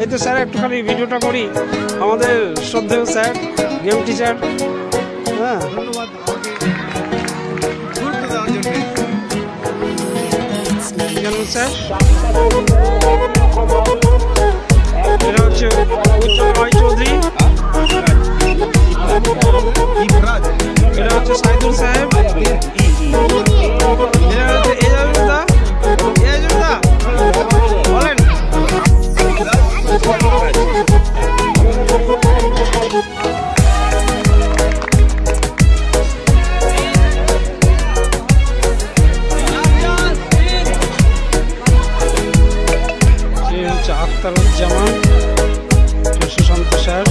এই তো স্যার একটুখানি ভিডিওটা করি আমাদের শ্রদ্ধেয় স্যার গেম টিচার। হ্যাঁ ধন্যবাদ আমাকে গুরুত্ব দেওয়ার জন্য। স্যার এটা হচ্ছে উজ্জ্বল রায় চৌধুরী, এটা হচ্ছে সাইদুল সাহেব, এটা হচ্ছে এজাজুদ্দা। এজাজুদ্দা বলেন। আখতারুজ্জামান, সুশান্ত স্যার,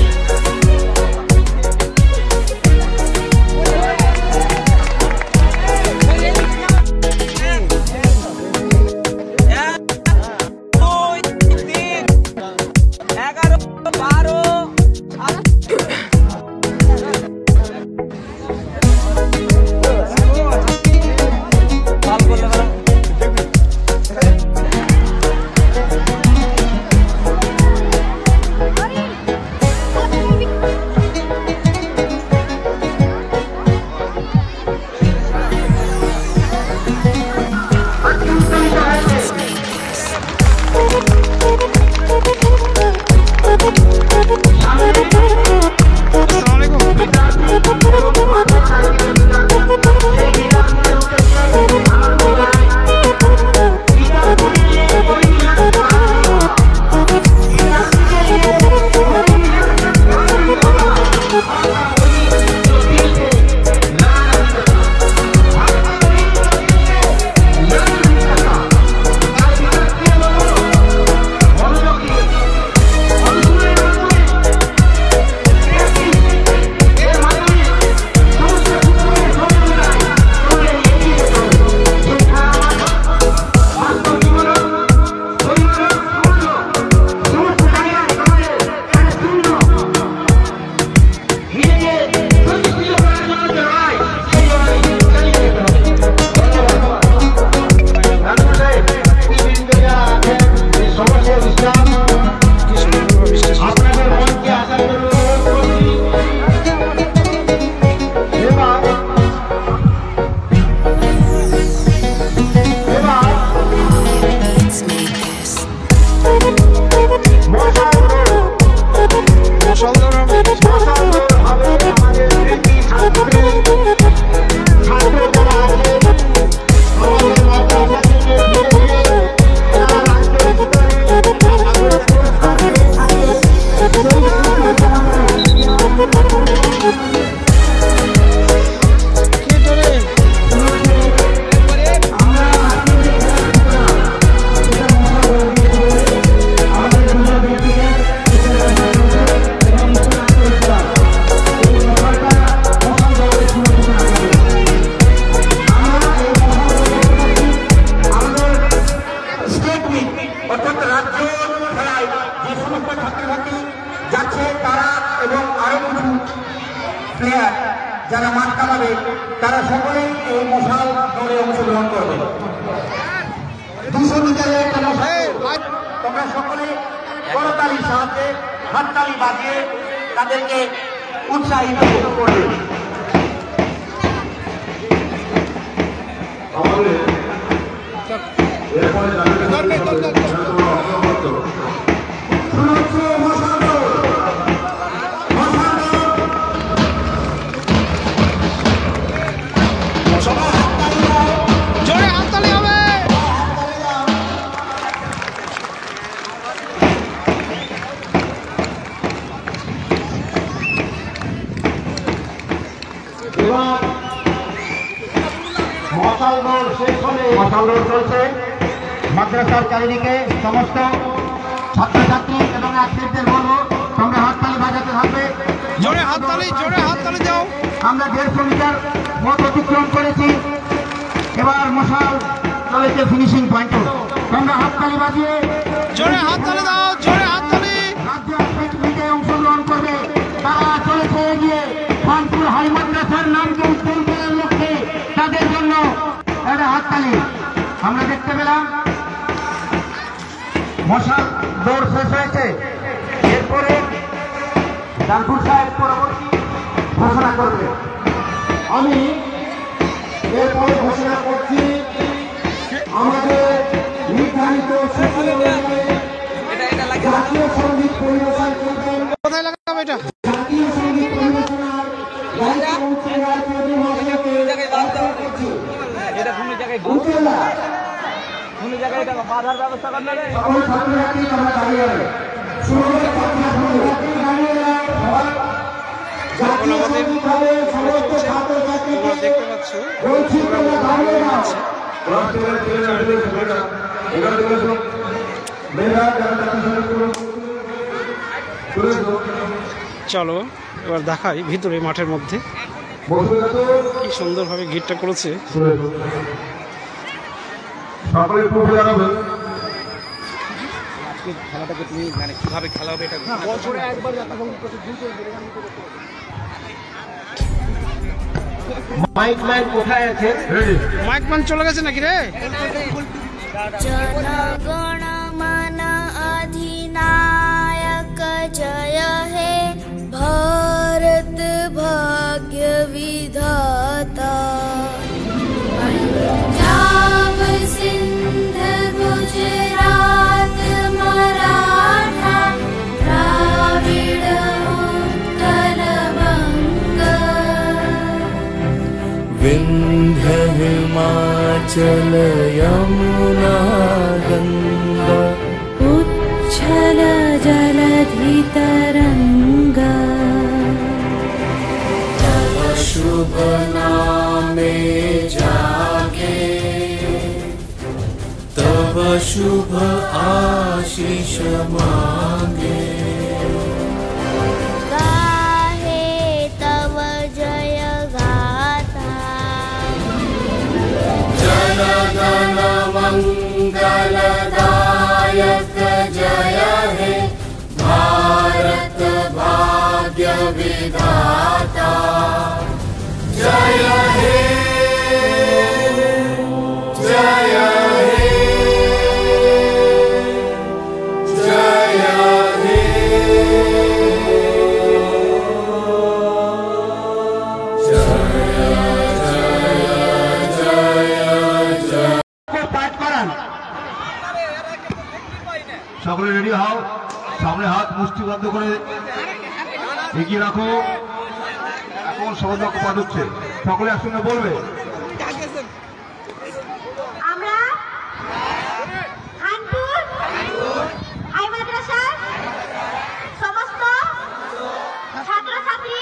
যারা মাঠ কামাবে তারা সকলেই এই মশাল দৌড়ে অংশগ্রহণ করবে। 200 মিটারের একটা মশাল, তোমরা সকলে করতালির সাহায্যে হাততালি বাজিয়ে তাদেরকে উৎসাহিত করবে। চলছে মাদ্রাসার চারিদিকে। সমস্ত ছাত্রছাত্রী এবং আত্মীয়দের বলবো তোমরা হাততালি বাজাতে থাকবে। জোরে হাততালি, জোরে হাততালি দাও। আমরা 150 মিটার মত অতিক্রম করেছি, এবার মশাল চলেছে ফিনিশিং পয়েন্টে। তোমরা হাততালি বাজিয়ে জোরে হাততালি দাও, জোরে হাততালি। রাজ্য অংশগ্রহণ করবে, তারা চলেছে এগিয়ে খানপুর হাই মাদ্রাসার নামকে মশাল দৌড় শেষ হয়েছে। এরপরে জানপুর সাহেব পরবর্তী ঘোষণা করবে। আমি এরপরে ঘোষণা করছি আমাদের নির্ধারিত সূচি অনুযায়ী জাতীয় সঙ্গীত পরিবেশন করবেন। কোথায় লাগাবো এটা? জাতীয় সঙ্গীত পরিবেশনার দায়িত্ব রায়চৌধুরী মহাশয়কে অর্পণ করছি। উপজেলা সকল ছাত্রছাত্রী তোমরা দাঁড়িয়ে রবে। ছাত্রছাত্রী দাঁড়িয়ে রবে। জাতীয় সঙ্গীত হবে সমস্ত ছাত্রছাত্রীকে দেখতে পাচ্ছ বলছি তোমরা দাঁড়িয়ে নাও। চলো এবার দেখাই ভিতরে মাঠের মধ্যে কি সুন্দরভাবে গিটটা করেছে। সকলে একটু উঠে দাঁড়াবেন। খেলাটাকে তুমি মানে কিভাবে খেলা হবে এটা বছরে একবার মাইকম্যান কোথায় আছে? মাইকম্যান চলে গেছে নাকি রে? जनगण मन अधिनायक जय हे भारत भाग्य विधाता पंजाब सिंध गुजरात मराठा द्राविड़ उत्कल बंग विंध्य हिमाचल यमुना गंगा उच्छल जलधि तरंगा तव शुभ नामे जागे तव शुभ आशीष मांगे गाहे तव जय गाथा जन गण मंगलदायक जय हे भारत भाग्य विधाता जय हे जय हे जय हे পাঠ করান। সকলে রেডি হও। সামনে হাত মুষ্টিবদ্ধ করে এগিয়ে রাখো। এখন সহজ বাক্য পাঠ হচ্ছে, সকলে একসঙ্গে বলবে। আমরা খানপুর হাই মাদ্রাসার সমস্ত ছাত্রছাত্রী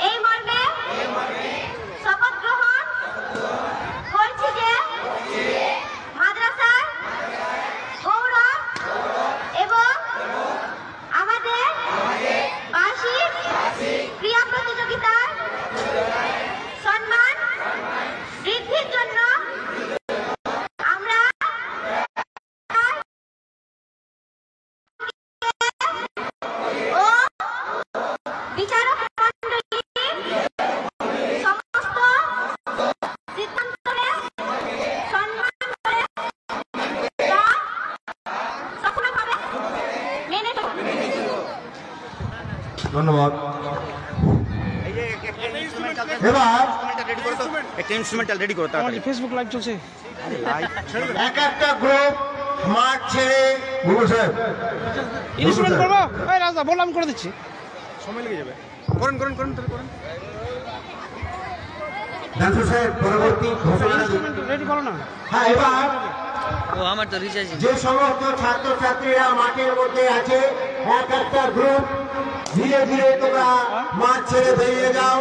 এই মর্মে শপথ গ্রহণ করছি যে মাদ্রাসার গৌরব এবং আমাদের বার্ষিক ক্রীড়া প্রতিযোগিতার সম্মান বৃদ্ধির জন্য আমরা ও বিচারক মণ্ডলীর সমস্ত সিদ্ধান্তকে সম্মান করে তা সফলভাবে মেনে চলব। ধন্যবাদ। এবার একটা ইনস্ট্রুমেন্টাল রেডি করতে আমার ফেসবুক লাইভ চলছে। এক একটা গ্রুপ মাঠ ছেড়ে গুরু সাহেব ইনস্ট্রুমেন্ট করবো? এই রাজা বললাম করে দিচ্ছি। সময় লেগে যাবে। করেন করেন করেন তাহলে করেন। জানপুর সাহেব পরবর্তী ঘোষণা দিন। ইনস্ট্রুমেন্ট রেডি করো না। হ্যাঁ, এবার ও আমার তো রিচার্জ যে সমস্ত ছাত্রছাত্রীরা মাঠের মধ্যে আছে এক একটা গ্রুপ ধীরে ধীরে তোমরা মাঠ ছেড়ে বেরিয়ে যাও।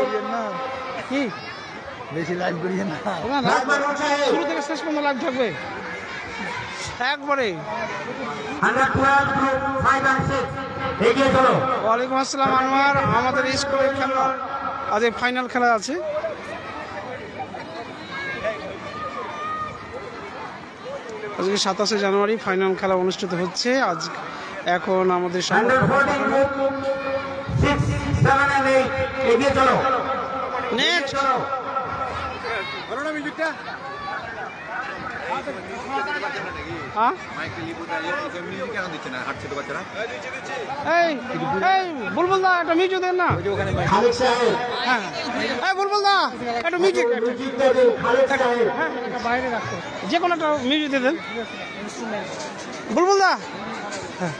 কি বেশি লাইভ করিয়ে না। না, না, রাজমান সাহেব শুরু থেকে শেষ পর্যন্ত লাইভ থাকবে একবারে। 112 গ্রুপ 5 and 6 এগিয়ে চলো। ওয়ালাইকুম আসসালাম আনোয়ার। আমাদের স্কুলের খেলা আজ ফাইনাল খেলা আছে। আজকে 27শে জানুয়ারি ফাইনাল খেলা অনুষ্ঠিত হচ্ছে। আজ এখন আমাদের Under 14 গ্রুপ 6, 7 and 8 এগিয়ে চলো। নেক্সট চলো। বলো না মিউজিকটা। হ্যাঁ কেন দিচ্ছে না হাঁটছে তো বাচ্চারা এই এই বুলবুল দা একটা মিউজিক দেন না। খালেক সাহেব হ্যাঁ এই বুলবুল দা একটা মিউজিক মিউজিক দেবেন খালেক সাহেব বাইরে রাখো যে কোনো একটা মিউজিক দিয়ে দেন বুলবুল দা। হ্যাঁ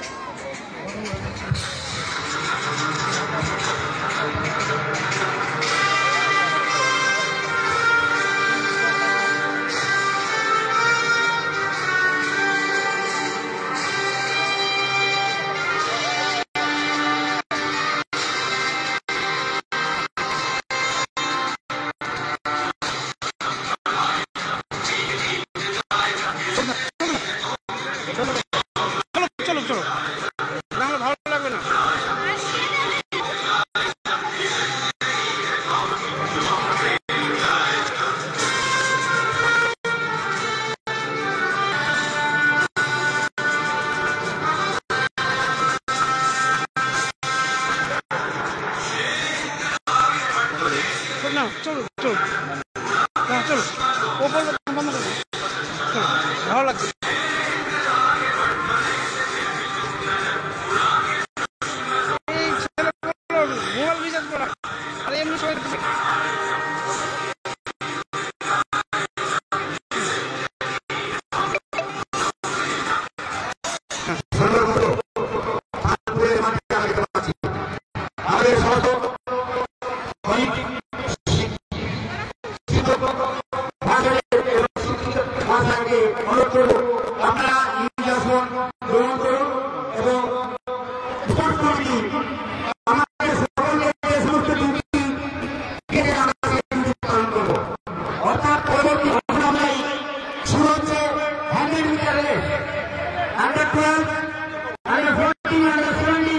চলো চলো না আমার ভালো লাগবে না। না চলো চলো হ্যাঁ চলো ও বলবো বন্ধ করো চলো ভালো লাগছে। মোবাইল রিচার্জ করা আর এমনি সবাই আপনারা নির্বাচন গ্রহণ করুন এবং আমাদের সকলকে সমস্ত ডিউটি পালন করবো। অর্থাৎ পরবর্তী ঘটনায় শুরু হচ্ছে 100 metre race, under 12, under 14, under 17,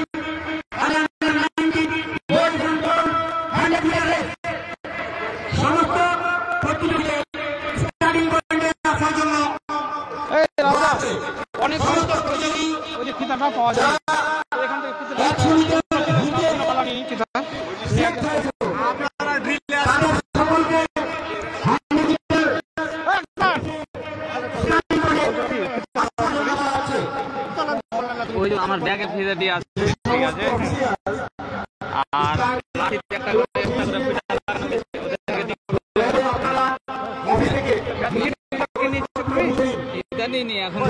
under 19 boys and girls 100 metre race. সমস্ত প্রতিযোগী স্টার্টিং পয়েন্টে আসার জন্য অনেক প্রতিযোগী ওই যে ফিতাটা পাওয়া যায় এখান থেকে ওই যে আমার ব্যাগের ফিতাটি আছে ঠিক আছে আর লাঠিতে একটা করে নিয়ে এখন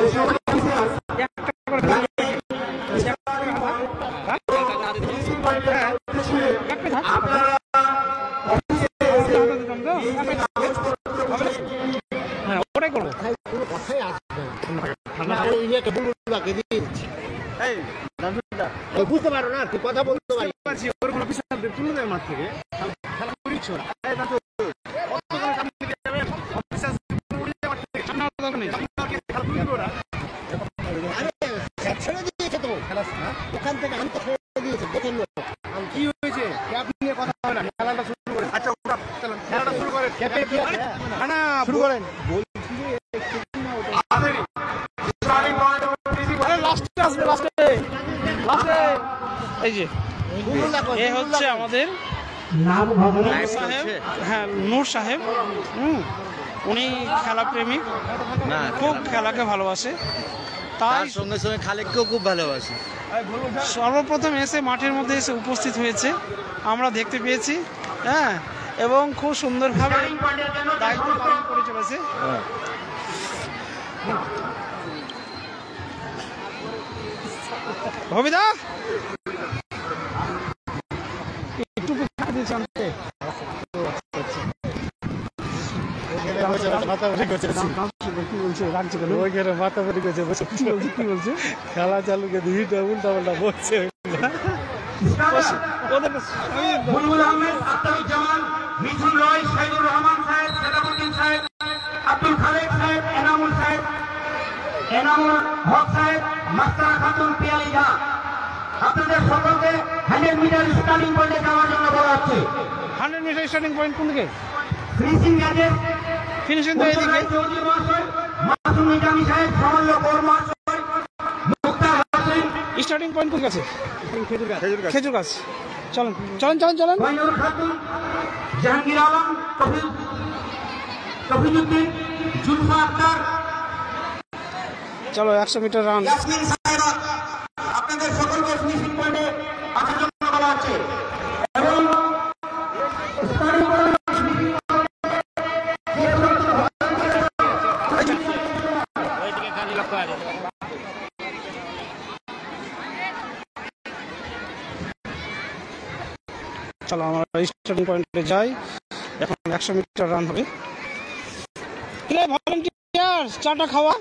হ্যাঁ ওটাই করবো। বুঝতে পারো না তুই কথা বলতে পারি ওর কোনো পিছনে তুলে দেয় মাঠ থেকে খেলা করিস না ছেড়ে দিয়েছে তো ওখান থেকে আমি ছেড়ে দিয়েছে দেখেন কি হয়েছে ক্যাপ নিয়ে কথা হবে না খেলাটা শুরু করে। আচ্ছা ওটা খেলাটা শুরু করে না শুরু করেন লাস্টে আসবে লাস্টে লাস্টে এই যে এ হচ্ছে আমাদের সাহেব হ্যাঁ নূর সাহেব উনি খেলা প্রেমিক খুব খেলাকে ভালোবাসে তাই সঙ্গে সঙ্গে খালেককেও খুব ভালোবাসে। সর্বপ্রথম এসে মাঠের মধ্যে এসে উপস্থিত হয়েছে আমরা দেখতে পেয়েছি হ্যাঁ এবং খুব সুন্দরভাবে দায়িত্ব পালন করে চলেছে। ভবিদা একটু জানতে খেলা চালু করে দুইটা উল্টা পাল্টা বলছে বুলবুল আহমেদ, আখতারুজ্জামান, মিঠুন রয়, সাইদুর রহমান সাহেব, সেদাবুদ্দিন সাহেব, আব্দুল খালেক সাহেব, এনামুল সাহেব, এনামুল হক সাহেব, মাস্তারা খাতুন, পিয়ালি ঝা, আপনাদের সকলকে 100 মিটার স্টার্টিং পয়েন্টে যাওয়ার জন্য বলা হচ্ছে। 100 মিটার স্টার্টিং পয়েন্ট কোন দিকে? ফিনিশিং ম্যাচের ফিনিশিং তো এদিকে। চৌধুরী মহাশয়, মাসুম নিজামী সাহেব, সমল্য কৌর মহাশয়, মুক্তার হোসেন, স্টার্টিং পয়েন্ট কোন কাছে? খেজুর গাছ। চলেন চলেন চলেন চলেন। মহিনুর খাতুন, জাহাঙ্গীর আলম, তফিজুদ্দিন, জুলফা আক্তার, চলো 100 মিটার রান। ইয়াসমিন সাহেবা আপনাদের সকলকে ফিনিশিং পয়েন্টে আসার জন্য বলা হচ্ছে এবং স্টার্টিং পয়েন্ট চলো আমরা স্টার্টিং পয়েন্টে যাই। এখন 100 মিটার রান হবে। ভলেন্টিয়ার চাটা খাওয়া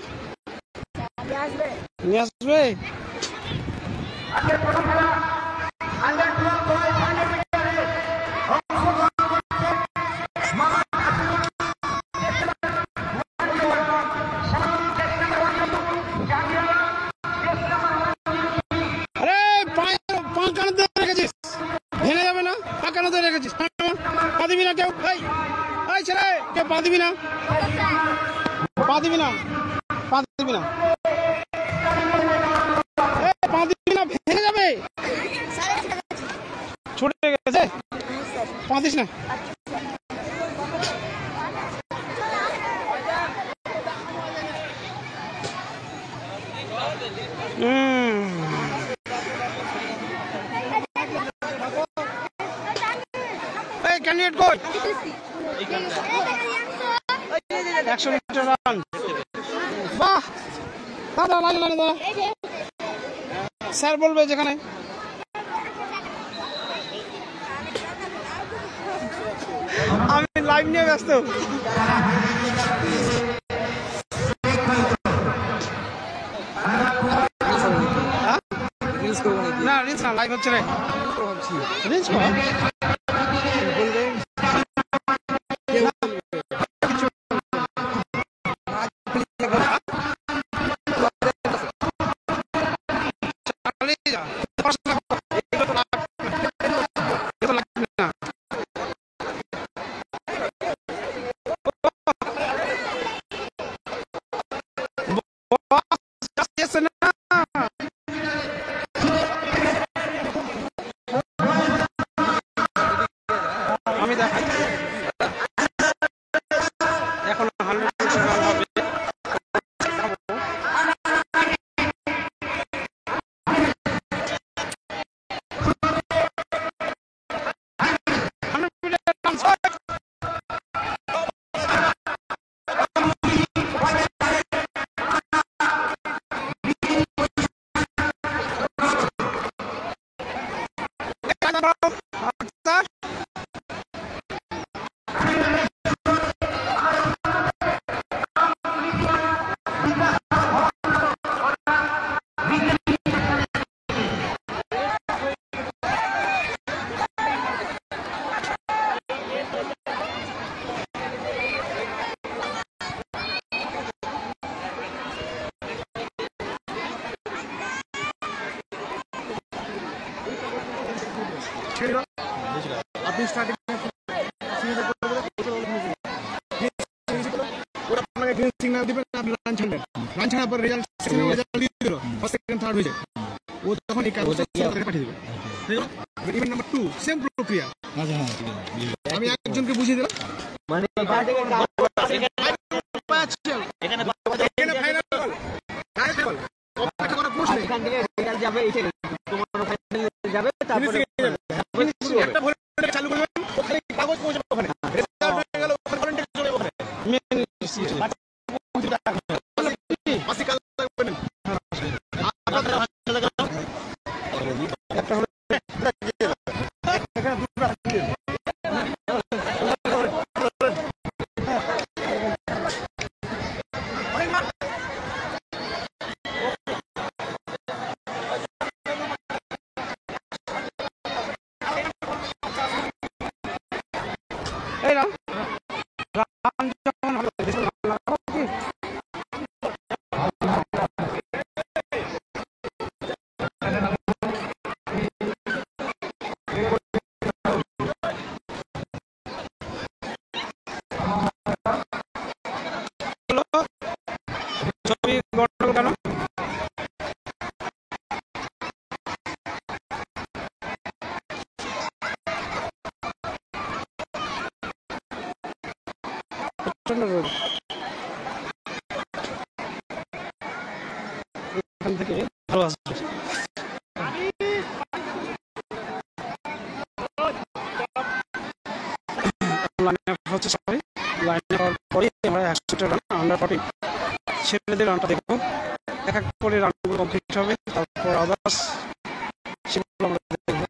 নিয়ে আসবে। আরে পা কেন ধরে রেখেছিস? ভেঙে যাবে না? পা কেন ধরে রেখেছিস? পা দিবি না কেউ? এই ছেলে, কেউ পা দিবি না, পা দিবি না, পা দিবি না, পা দিবি না, ভেঙে যাবে। ছুটে গেছে, পা দিস না। ক্যান্ডিডেট কই? 100 মিটার রান। বাহ, দাদা দাদা স্যার বলবে যেখানে। আমি লাইভ নিয়ে ব্যস্ত। না রিলস না, লাইভ হচ্ছে রে। রিলস কর। আমি দেখাই এখন 100 মিটার রান হবে। আপনি স্টার্টিং আপনাকে গ্রিন সিগন্যাল দিবেন, আপনি রান ছাড়বেন। রান ছাড়ার পর রেজাল্ট দিয়ে দিল, ফার্স্ট সেকেন্ড থার্ড হয়েছে, ও তখন এই কাগজটা পাঠিয়ে দেবে। ইভেন্ট নাম্বার 2 সেম প্রক্রিয়া। আমি একজনকে বুঝিয়ে দিলাম, মানে এখানে ফাইনাল যাবে, তারপরে চালু করবেন, ওখানে কাগজ পৌঁছাবে, ওখানে চলে ওখানে এখান থেকে ভালো আসবে। হচ্ছে সবাই লাইনে হওয়ার পরে আমরা 100টা রান আন্ডার 14 ছেলেদের রানটা দেখবো, এক এক করে রানগুলো কমপ্লিট হবে, তারপর আদার্স সেগুলো আমরা দেখবো।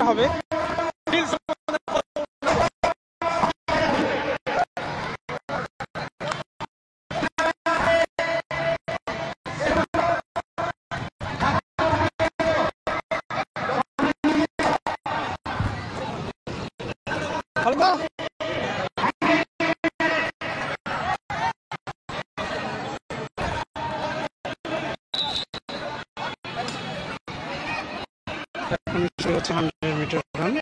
হবে হচ্ছে 100 মিটার রান।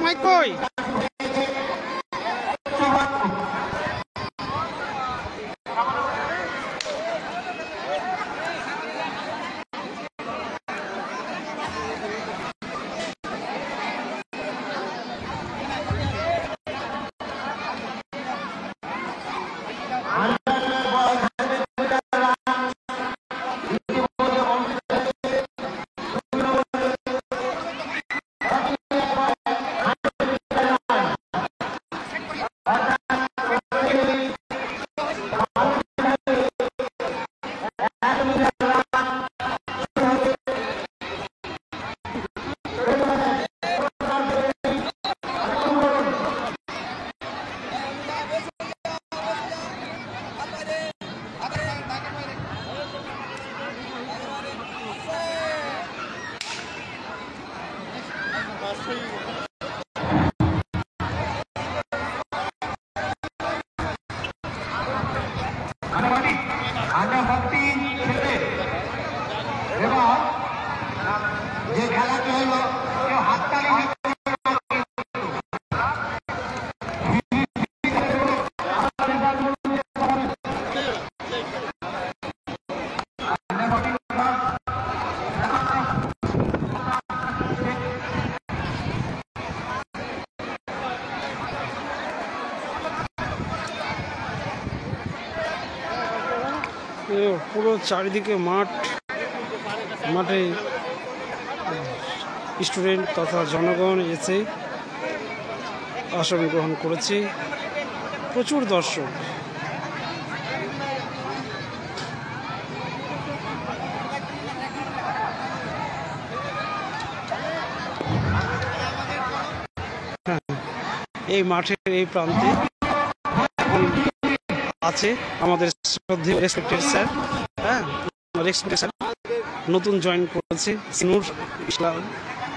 মাইক কই? পুরো চারিদিকে মাঠে স্টুডেন্ট তথা জনগণ এসে আসন গ্রহণ করেছে, প্রচুর দর্শক। এই মাঠের এই প্রান্তে আছে আমাদের শ্রদ্ধেয় রেসপেক্টেড স্যার, রেসপেক্টেড স্যার নতুন জয়েন করেছে নূর ইসলাম,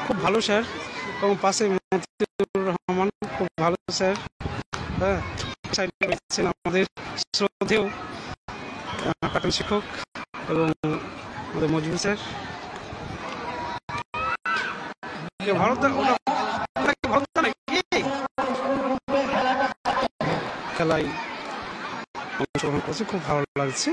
খুব ভালো স্যার, এবং পাশে মতিউর রহমান, খুব ভালো স্যার। সাইডে রয়েছেন আমাদের শ্রদ্ধেয় প্রাক্তন শিক্ষক এবং আমাদের মজুর স্যার। খেলায় অংশগ্রহণ করছে, খুব ভালো লাগছে।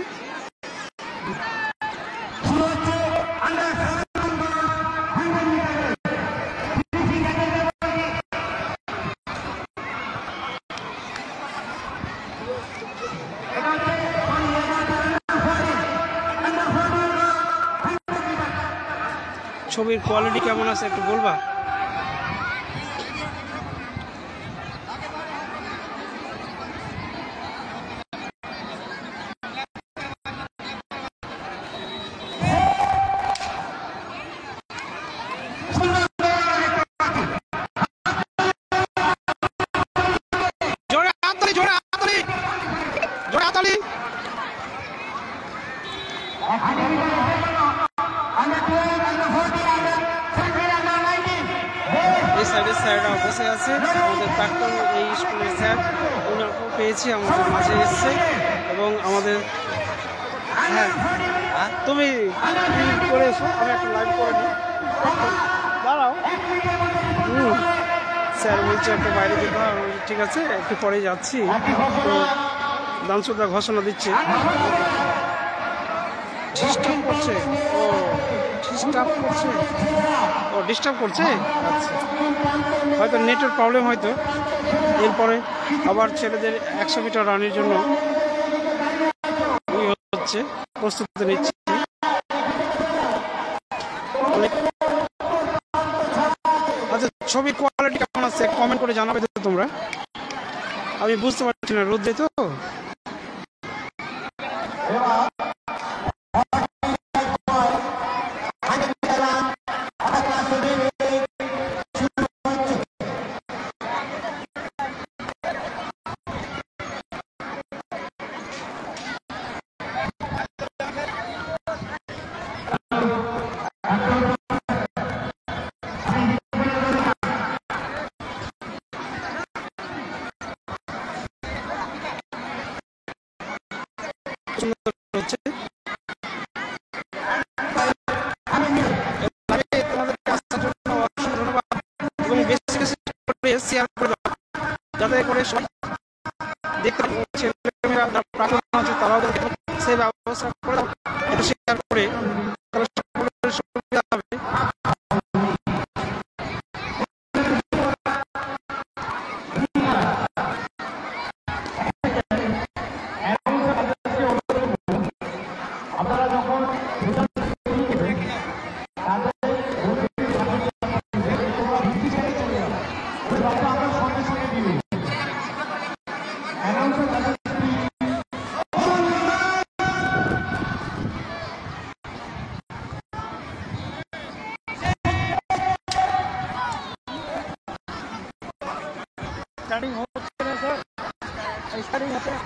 ছবির কোয়ালিটি কেমন আছে একটু বলবা? স্যাররা বসে আছে, আমাদের প্রাক্তন এই স্কুলের স্যার, ওনাকেও পেয়েছি, আমাদের মাঝে এসছে। এবং আমাদের তুমি করে এসো, আমি একটা লাইভ করে নিই, দাঁড়াও। স্যার বলছে একটা বাইরে যেতে হবে, ঠিক আছে একটু পরে যাচ্ছি। তো দানসুদা ঘোষণা দিচ্ছে, ডিস্টার্ব করছে, ডিস্টার্ব করছে, আচ্ছা হয়তো নেটের প্রবলেম, হয়তো এরপরে আবার ছেলেদের 100 মিটার রানের জন্য হচ্ছে, প্রস্তুতি নিচ্ছি। আচ্ছা ছবির কোয়ালিটি কেমন আছে কমেন্ট করে জানাবে তো তোমরা, আমি বুঝতে পারছি না রোদ্রে তো। করে সবাই দেখতে ছেলেমেয়েরা প্রার্থনা আছে তারাও সেই ব্যবস্থা করে একটু শেয়ার করে তাহলে সকলের সুবিধা হবে। স্টার্টিং হচ্ছে না স্যার, স্টার্টিং হচ্ছে না।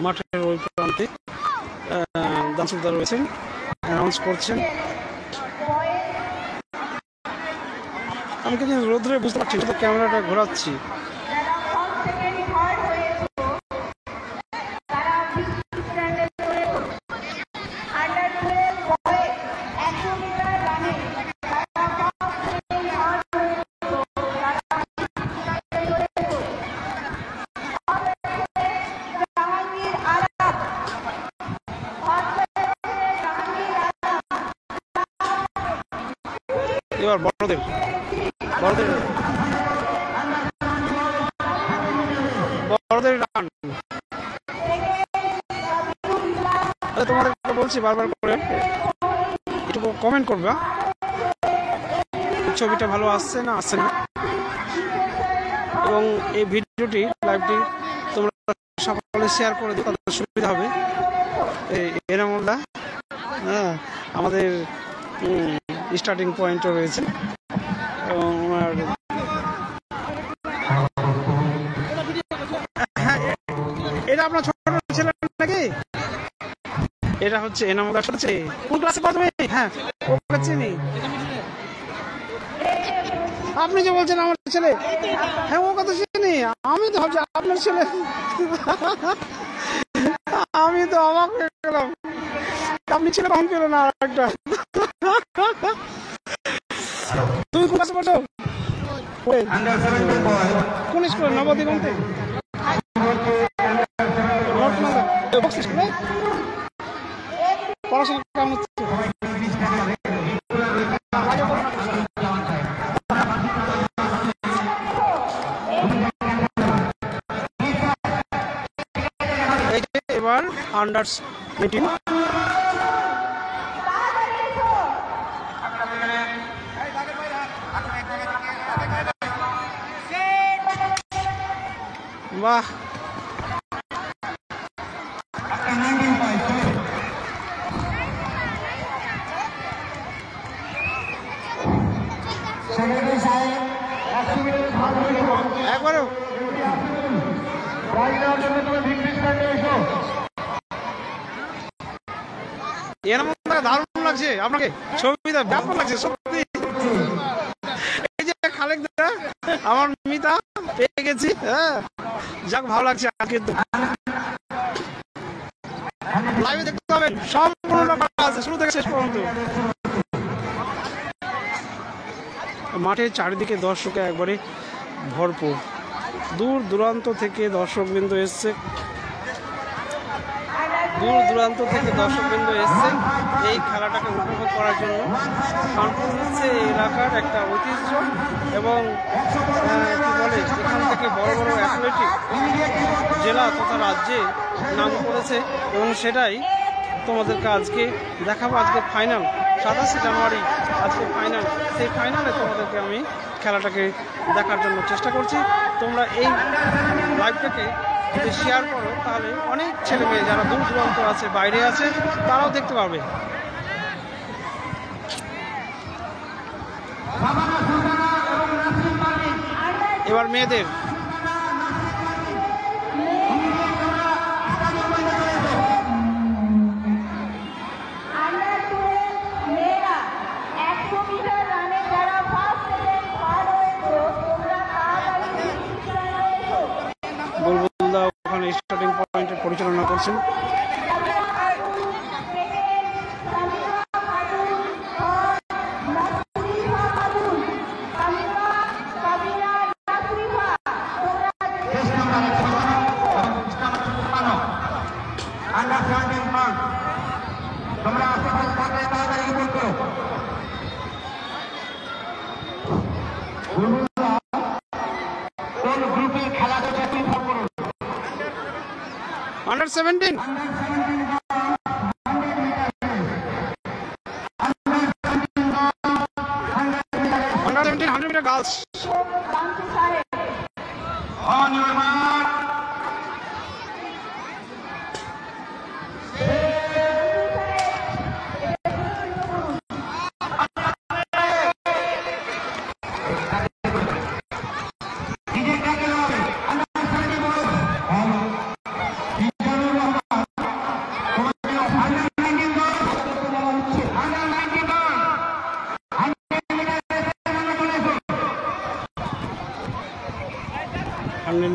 মাঠের ওই প্রান্তে দাসুলদার রয়েছেন, অ্যানাউন্স করছেন। আমি কিন্তু রোদ্রে বুঝতে পারছি, শুধু ক্যামেরাটা ঘোরাচ্ছি। এবার বড়দের রান। তোমাদেরকে বলছি বারবার করে একটু কমেন্ট করবা, ছবিটা ভালো আসছে না আসছে না, এবং এই ভিডিওটি লাইভটি তোমরা সকলে শেয়ার করে দিও, তাদের সুবিধা হবে। এনামুল্লাহ আমাদের স্টার্টিং পয়েন্টও রয়েছে, এবং আমার এটা আপনার ছোট ছেলে নাকি? এটা হচ্ছে এনামুল্লাহ হচ্ছে কোন ক্লাসে পড়ো তুমি? হ্যাঁ ওকে চিনি। আপনি যে বলছেন আমার ছেলে, হ্যাঁ ও কথা চিনি। আমি তো ভাবছি আপনার ছেলে, আমি তো অবাক হয়ে গেলাম। আপনি ছেলে কখন পেলেন আর একটা? তুমি কোন ক্লাসে পড়ছো? কোন স্কুলে? নবদিগন্তে? পড়াশোনা কেমন হচ্ছে? এই যে এবার আন্ডার 18 বাহ, একবারে এর মধ্যে দারুণ লাগছে আপনাকে, ছবিটা ব্যাপক লাগছে সত্যি। এই যে খালেক দাদা, আমার মিতা পেয়ে গেছি। হ্যাঁ যাক, ভালো লাগছে। আজকে লাইভে দেখতে পাবেন সম্পূর্ণ আছে শুরু থেকে শেষ পর্যন্ত। মাঠের চারিদিকে দর্শকে একবারে ভরপুর, দূর দূরান্ত থেকে দর্শকবৃন্দ এসছে, এই খেলাটাকে উপভোগ করার জন্য। কানপুর হচ্ছে এই এলাকার একটা ঐতিহ্য, এবং কি বলে এখান থেকে বড় বড় অ্যাথলেটিক জেলা তথা রাজ্যে নাম করেছে, এবং সেটাই তোমাদেরকে আজকে দেখাবো। আজকে ফাইনাল 27 জানুয়ারি, আজকে ফাইনাল। সেই ফাইনালে তোমাদেরকে আমি খেলাটাকে দেখার জন্য চেষ্টা করছি। তোমরা এই লাইভটাকে যদি শেয়ার করো তাহলে অনেক ছেলে মেয়ে যারা দূর দূরান্ত আছে, বাইরে আছে, তারাও দেখতে পাবে। এবার মেয়েদের করছেন। তোমরা আশেপাশে থাকলে তাড়াতাড়ি বলতো। কোন গ্রুপে খেলা করছে তুই ফোন করুন। Under 17. Under 17 100 meter girls. On your mark.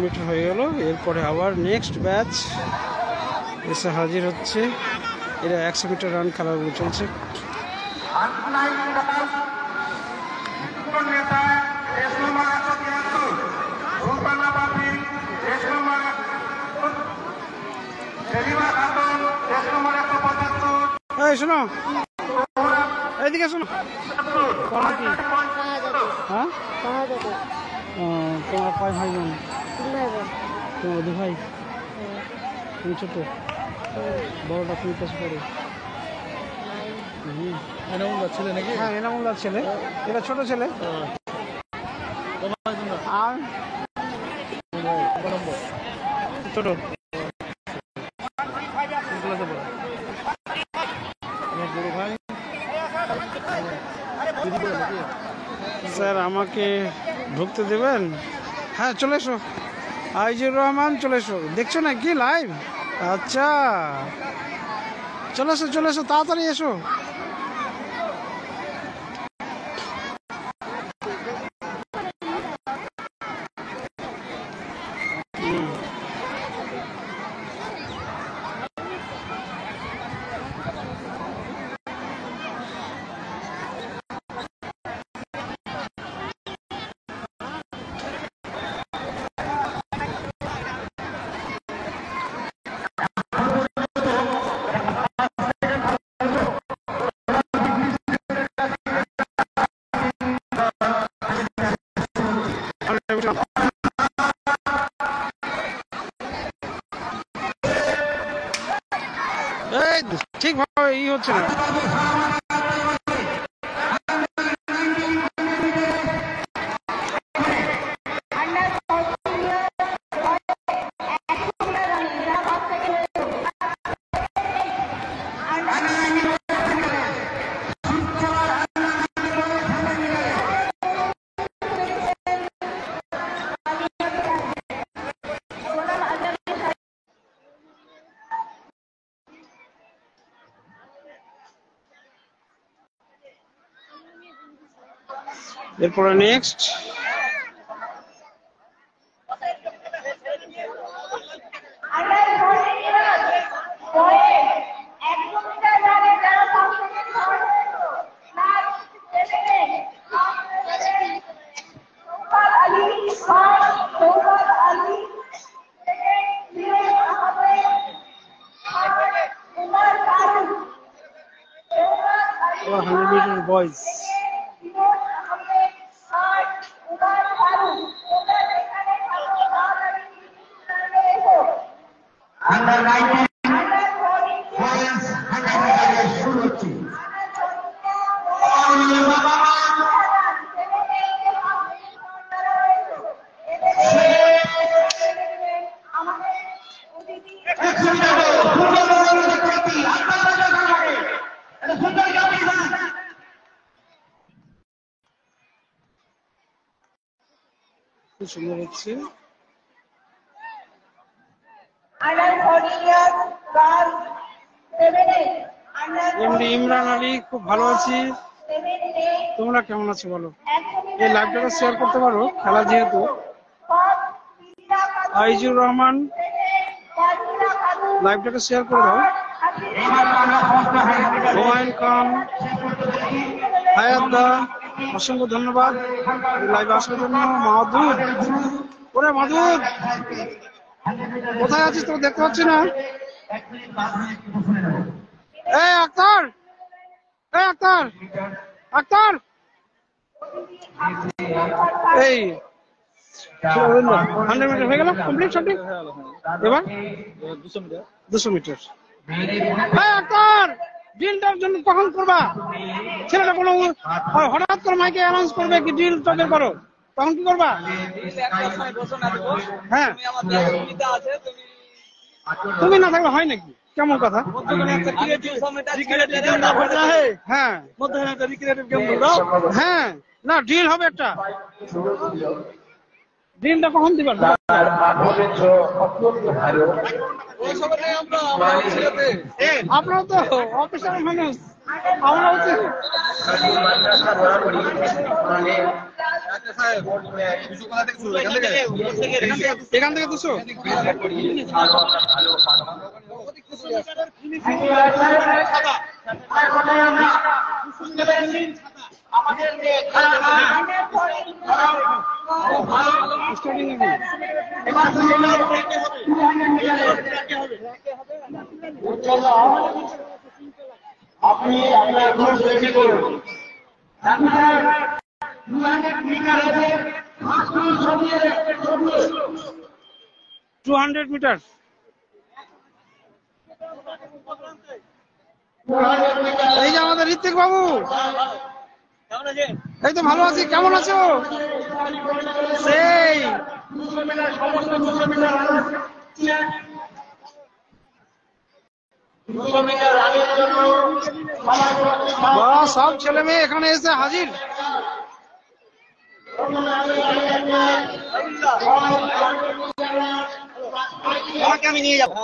Meter হয়ে গেল। এরপরে আবার নেক্সট ব্যাচ এসে হাজির হচ্ছে। এরা 100 মিটার রান খেলাগুলো চলছে। এই শোনো, এইদিকে শোনো। হ্যাঁ, তোমার কয় ভাই বোন? তোমার 2 ভাই? তুমি ছোট? বড়টা তুমি কাছে পড়ে? এনামুল্লার ছেলে নাকি? হ্যাঁ, এনামুল্লার ছেলে। এটা ছোট ছেলে। আর ছোট স্যার আমাকে ঢুকতে দেবেন? হ্যাঁ, চলে এসো। আইজুর রহমান, চলে এসো। দেখছো না কি লাইভ? আচ্ছা, চলে এসো, চলে এসো, তাড়াতাড়ি এসো। ঠিকভাবে ই হচ্ছে না। এরপরে নেক্সট বয়েজ। সুন্দর হচ্ছে। এমডি ইমরান আলী, খুব ভালো আছি। তোমরা কেমন আছো বলো? এই লাইভটাকে শেয়ার করতে পারো, খেলা যেহেতু। আইজুর রহমান, লাইভটাকে শেয়ার করে দাও। হুমায়ুন খান, হায়াত দা, অসংখ্য ধন্যবাদ লাইভে আসার জন্য। মাহদুদ, ওরে মাহদুদ কোথায় আছিস? তো দেখতে পাচ্ছি না। এই আক্তার, এই আক্তার, আক্তার, এই 100 মিটার হয়ে গেল কমপ্লিট সবটি। এবার 200 মিটার। এই আক্তার, ড্রিলটার জন্য কখন করবা? ছেলেটা কোনো হঠাৎ করে মাইকে অ্যানাউন্স করবে কি ড্রিল তোদের করো, তখন কি করবা? হ্যাঁ, তুমি না থাকলে হয় নাকি? কেমন কথা? হ্যাঁ হ্যাঁ, না ড্রিল হবে একটা। ড্রিলটা কখন দিবেন? আপনারা তো অফিসার মানুষ, আমরা হচ্ছে এখান থেকে 200। আপনি আপনার গ্রুপ রেডি করুন। 200 মিটার। এই যে আমাদের ঋত্বিক বাবু, এই তো ভালো আছি, কেমন আছো? সেই সব ছেলে মেয়ে এখানে এসে হাজির। আমি নিয়ে যাবো।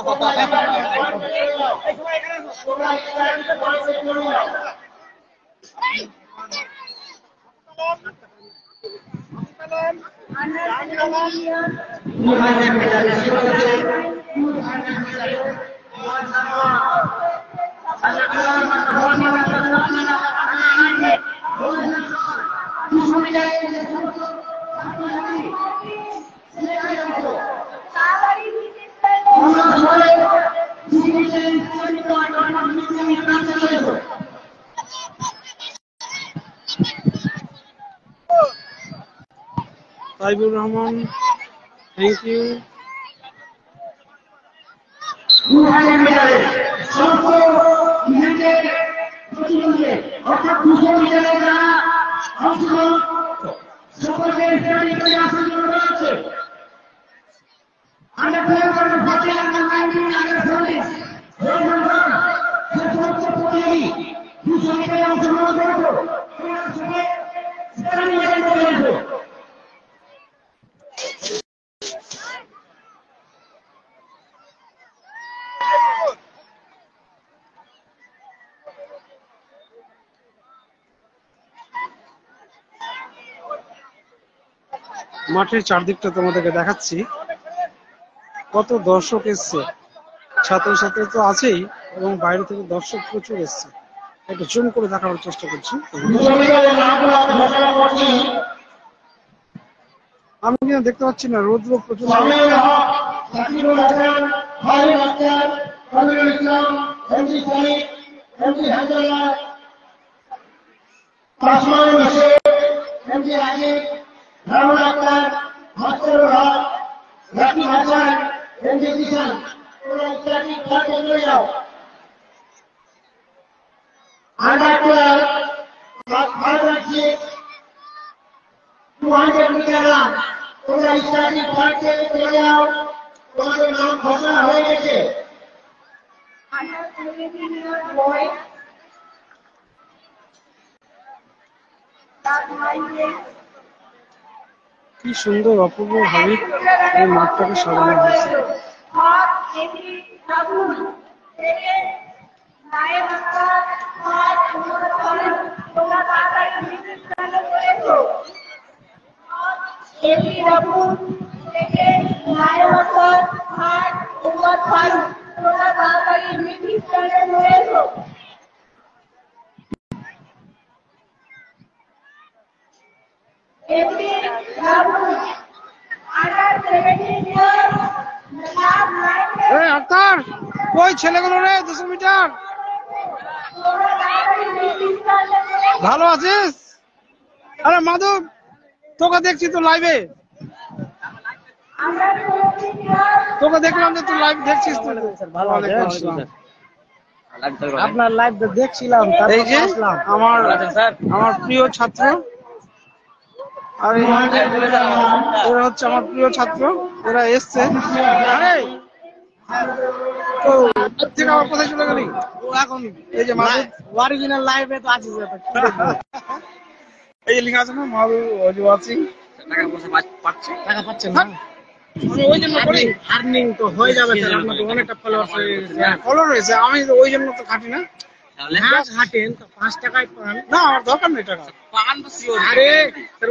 Taibur Rahman, thank you. মাঠের চারদিকটা তোমাদেরকে দেখাচ্ছি, কত দর্শক এসছে। ছাত্রছাত্রী তো আছেই এবং বাইরে থেকে দর্শক প্রচুর এসছে। একটু জুম করে দেখানোর চেষ্টা করছি। আমি কিন্তু দেখতে পাচ্ছি না, রৌদ্র প্রচুর। তোমাদের নাম ঘোষণা হয়ে গেছে। কি সুন্দর অপূর্ব ভাবে এই মাঠটাকে সাজানো হয়েছে। থেকে কই ছেলেগুলো রে 200 মিটার? ভালো আছিস? আরে মাধব, তোকে দেখছি তো লাইভে, তোকে দেখলাম যে তুই লাইভ দেখছিস। আপনার লাইভ দেখছিলাম, এই যে আমার প্রিয় ছাত্র, আর এরা হচ্ছে আমার প্রিয় ছাত্র, এরা এসছে। আরে তো থেকে আবার কোথায় চলে গেলি? এখন এই যে মাধব, অরিজিনাল লাইভে তো আছিস। এই যে লেখা আছে না মাধব ওয়াচিং। টাকা পাচ্ছেন না? আমি ওই জন্য করি, আর্নিং তো হয়ে যাবে, আপনার তো অনেকটা ফলোয়ার্স হয়ে গেছে। ফলো রয়েছে, আমি ওই জন্য তো খাটি না। হাঁটেন তো 5 টাকায় পান না, আমার দরকার নেই টাকা। আরে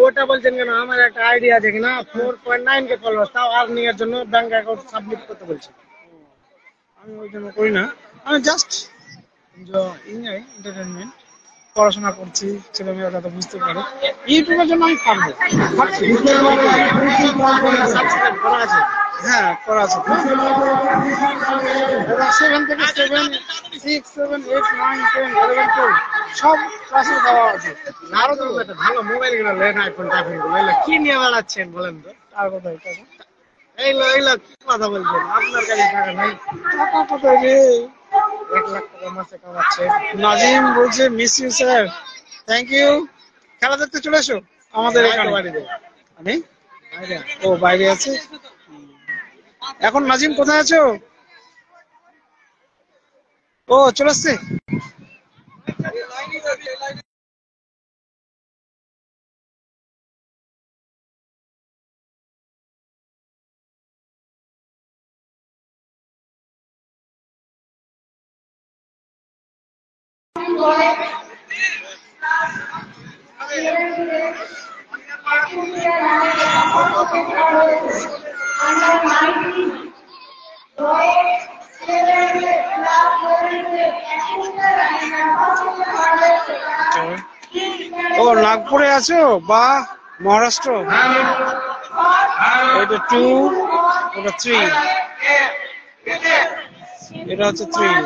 ওটা বলছেন কেন? আমার একটা আইডিয়া আছে কিনা 4.9 কে ফলোয়ার্স, তাও আর্নিং এর জন্য ব্যাংক অ্যাকাউন্ট সাবমিট করতে বলছে। আমি ওই জন্য করি না, আমি জাস্ট এনজয় এন্টারটেনমেন্ট। পড়াশোনা করছি, ছেলে মেয়েরা যাতে বুঝতে পারে, ইউটিউবের জন্য আমি খাটবো। সাবস্ক্রাইব করা আছে? হ্যাঁ, করা আছে। 7 থেকে 7, 6, 7, 8, 9, 10, 11, 12 সব ক্লাসে দেওয়া আছে। আরো তো একটা ভালো মোবাইল কিনা লেন, আইফোন টাইফোন গুলো এগুলো কি নিয়ে বেড়াচ্ছেন বলেন তো? আর কোথায় টাকা? এইগুলো কি কথা বলছেন? আপনার কাছে টাকা নাই? টাকা কোথায় রে? 1 লাখ টাকা মাসে কামাচ্ছে। নাজিম বলছে miss you sir, thank you. খেলা দেখতে চলে এসো আমাদের এখানে। আমি ও বাইরে আছে এখন। নাজিম কোথায় আছো? ও চলে আসছে। ও নাগপুরে আছো? বা মহারাষ্ট্র। এটা 2, এটা 3, এটা হচ্ছে 3।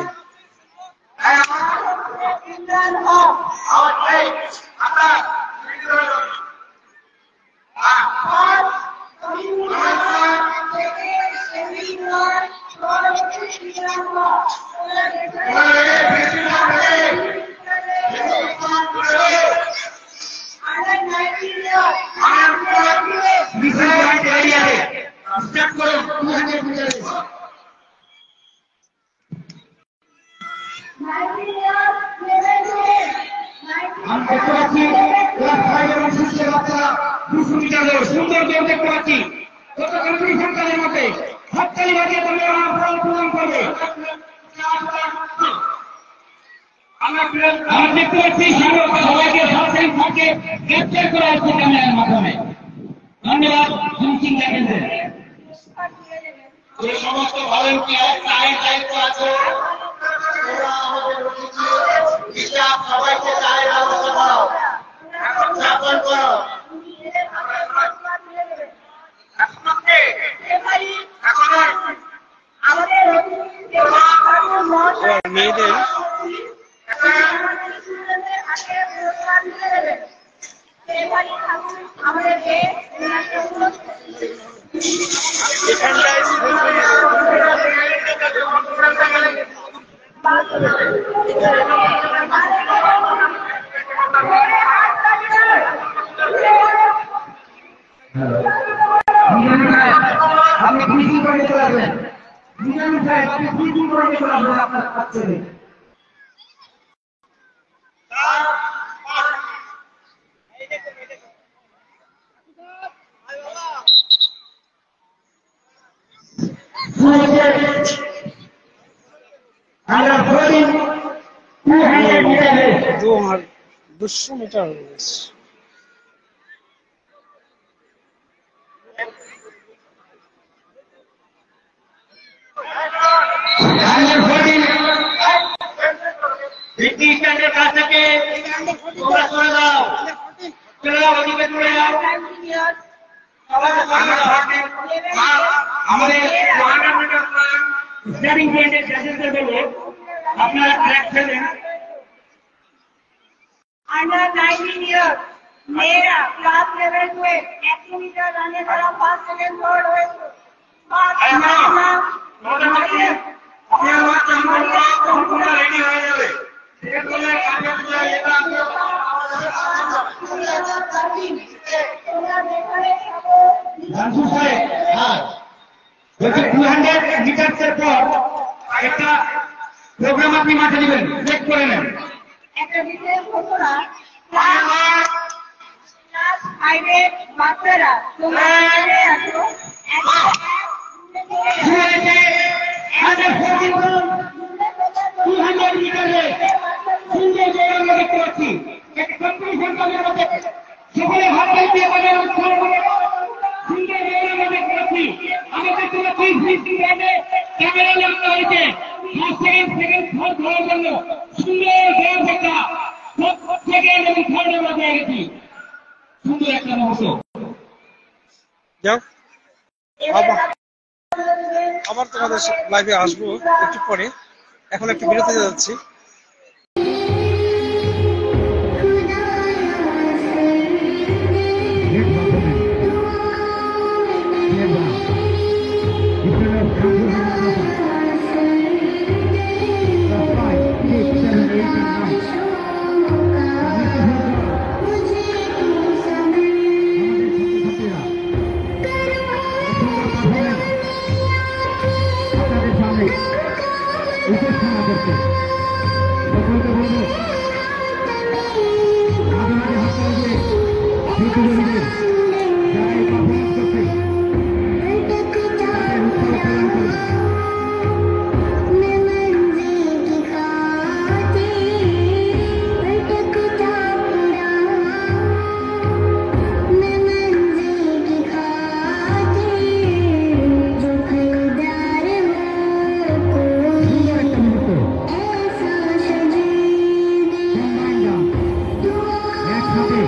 আমি দেখতে পাচ্ছি ক্লাস 5 এবং 6 এর বাচ্চারা 200 মিটার সুন্দর দৌড় দেখতে পাচ্ছি। কত কম্পিটিশনকারীর মধ্যে হাততালি বাজিয়ে তোমরা আমার প্রণাম করবে। আমরা দেখতে পাচ্ছি সবাইকে সরকারি ফাঁকে গ্রেপ্তার করা হচ্ছে ক্যামেরার মাধ্যমে। ধন্যবাদ ফিনিশিং দেখেছেন। এই সমস্ত ভলেন্টিয়ার চায়ের দায়িত্ব আছে, সবাইকে চায়ের ব্যবস্থা করো, স্থাপন করো। মেয়েদের আপনি ফিজিং করে চলে আসবেন। মিজানুর সাহেব আপনি ফিজিং করে চলে আসবেন আপনার কাছে। আমরা 200 মিটার রেস। স্ট্যান্ডের কাছ থেকে তোমরা চলে যাও, চলে যাও, ওদিকে চলে যাও। আমাদের 200 মিটার স্টার্টিং পয়েন্টে জাজেসদের বলবো আপনারা ট্র্যাক ফেলেন। Under 19 years, मेरा क्लास लेवल में 100 मीटर रन करा, फर्स्ट सेकंड थर्ड हुए। রেডি হয়ে যাবে। বলছি 200 মিটারের পর একটা প্রোগ্রাম আপনি মাঠে দিবেন, চেক করে নেন। একটা বিশেষ ঘোষণা, ক্লাস 5-এর বাচ্চারা তোমরা এখানে আসো। সকলে হাত দিয়ে বাজার উৎসব সুন্দর করেছি। আমাদের কোনো ক্যামেরা লাগানো হয়েছে সেকেন্ড থার্ড হওয়ার জন্য সুন্দর একটা সেকেন্ড এবং থার্ড আমরা পেয়ে গেছি। সুন্দর একটা মুহূর্ত। যাও আবার তোমাদের লাইভে আসবো একটু পরে, এখন একটু বিরতি যাচ্ছি। একসাথে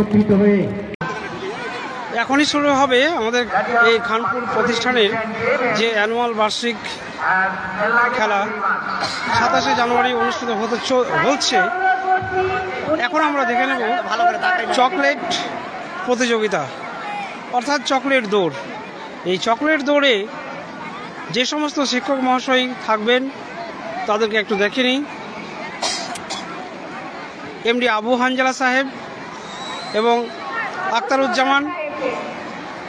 একত্রিত হয়ে এখনই শুরু হবে আমাদের এই খানপুর প্রতিষ্ঠানের যে অ্যানুয়াল বার্ষিক খেলা 27শে জানুয়ারি অনুষ্ঠিত হচ্ছে। এখন আমরা দেখে নেব চকলেট প্রতিযোগিতা, অর্থাৎ চকলেট দৌড়। এই চকলেট দৌড়ে যে সমস্ত শিক্ষক মহাশয় থাকবেন তাদেরকে একটু দেখে নিই। এমডি আবু হানজালা সাহেব এবং আখতারুজ্জামান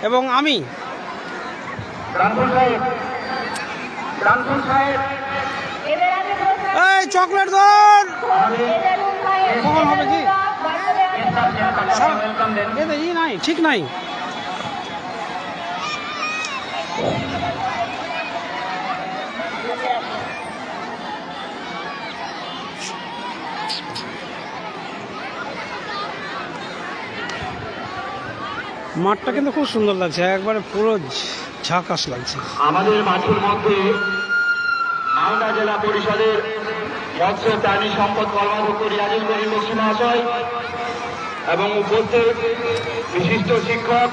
এবং আমি। এই চকলেট দৌড় কখন হবে কি নাই, ঠিক নাই। মাঠটা কিন্তু খুব সুন্দর লাগছে, একবারে পুরো ঝাঁকাশ লাগছে। আমাদের মাঠের মধ্যে মালদা জেলা পরিষদের মৎস্য প্রাণী সম্পদ কর্মাধ্যক্ষ রিয়াজুল করিম বক্সী মহাশয় এবং উপস্থিত বিশিষ্ট শিক্ষক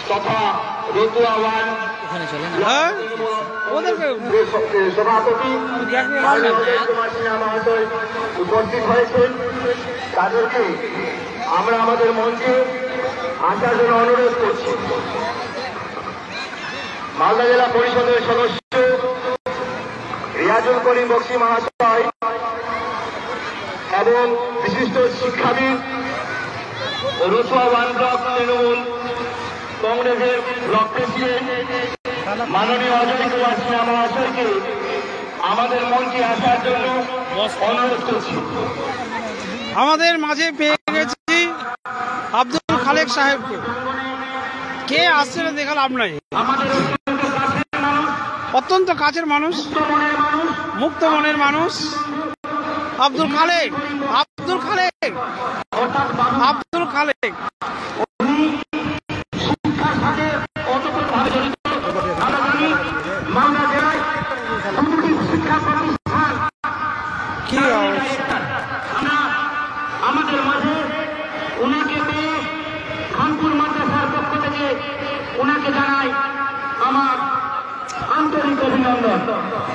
তথা রতুয়া ওয়ান সভাপতি মহাশয় উপস্থিত হয়েছেন। তাদেরকে আমরা আমাদের মঞ্চে আসার জন্য অনুরোধ করছি। মালদা জেলা পরিষদের সদস্য রিয়াজুল করিম বক্সী মহাশয় এবং বিশিষ্ট শিক্ষাবিদ রতুয়া ওয়ান ব্লক তৃণমূল কংগ্রেসের ব্লক প্রেসিডেন্ট মাননীয় অজয় কুমার সিনহা মহাশয়কে আমাদের মঞ্চে আসার জন্য অনুরোধ করছি। আমাদের মাঝে পেয়ে গেছি আব্দুল খালেক সাহেবকে। কে আসছে না দেখা লাভ নাই, অত্যন্ত কাছের মানুষ, মুক্ত মনের মানুষ আব্দুল খালেক। আব্দুল খালেক আব্দুল খালেক কি আমাদের মাঝে ওনাকে পেয়ে খানপুর মাদ্রাসার পক্ষ থেকে ওনাকে জানাই আমার আন্তরিক অভিনন্দন।